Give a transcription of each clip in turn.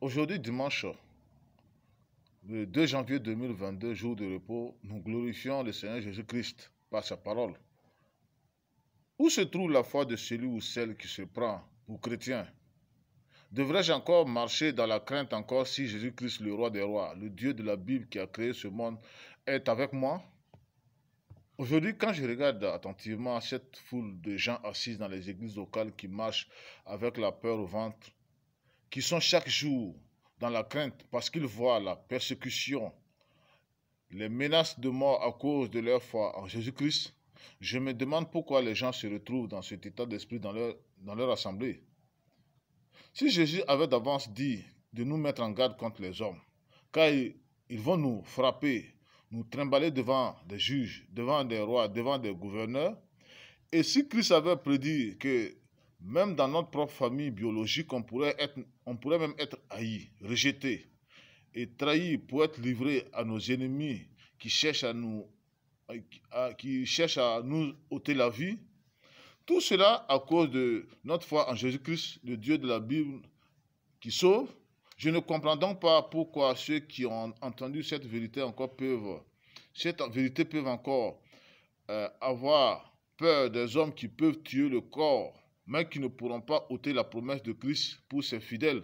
Aujourd'hui, dimanche, le 2 janvier 2022, jour de repos, nous glorifions le Seigneur Jésus-Christ par sa parole. Où se trouve la foi de celui ou celle qui se prend pour chrétien? Devrais-je encore marcher dans la crainte encore si Jésus-Christ, le roi des rois, le Dieu de la Bible qui a créé ce monde, est avec moi? Aujourd'hui, quand je regarde attentivement cette foule de gens assis dans les églises locales qui marchent avec la peur au ventre, qui sont chaque jour dans la crainte parce qu'ils voient la persécution, les menaces de mort à cause de leur foi en Jésus-Christ, je me demande pourquoi les gens se retrouvent dans cet état d'esprit dans leur assemblée. Si Jésus avait d'avance dit de nous mettre en garde contre les hommes, car ils vont nous frapper, nous trimballer devant des juges, devant des rois, devant des gouverneurs, et si Christ avait prédit que même dans notre propre famille biologique, on pourrait même être haï, rejeté et trahi pour être livré à nos ennemis qui cherchent à nous ôter la vie, tout cela à cause de notre foi en Jésus-Christ, le Dieu de la Bible qui sauve. Je ne comprends donc pas pourquoi ceux qui ont entendu cette vérité peuvent encore avoir peur des hommes qui peuvent tuer le corps, mais qui ne pourront pas ôter la promesse de Christ pour ses fidèles,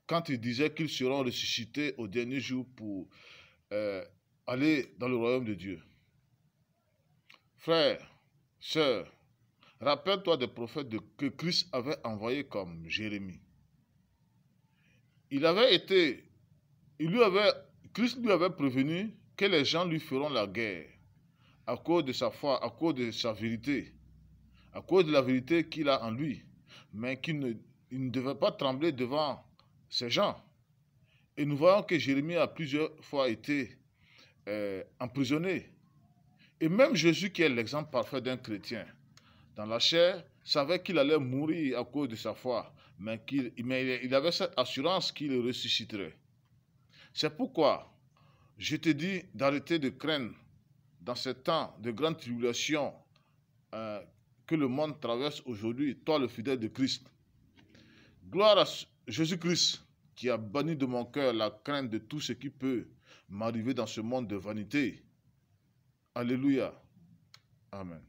quand il disait qu'ils seront ressuscités au dernier jour pour aller dans le royaume de Dieu. Frères, sœurs, rappelle-toi des prophètes que Christ avait envoyés comme Jérémie. Christ lui avait prévenu que les gens lui feront la guerre à cause de sa foi, à cause de sa vérité, à cause de la vérité qu'il a en lui, mais il ne devait pas trembler devant ces gens. Et nous voyons que Jérémie a plusieurs fois été emprisonné. Et même Jésus, qui est l'exemple parfait d'un chrétien, dans la chair, savait qu'il allait mourir à cause de sa foi, mais il avait cette assurance qu'il ressusciterait. C'est pourquoi je te dis d'arrêter de craindre dans ces temps de grande tribulation que le monde traverse aujourd'hui, toi le fidèle de Christ. Gloire à Jésus-Christ qui a banni de mon cœur la crainte de tout ce qui peut m'arriver dans ce monde de vanité. Alléluia. Amen.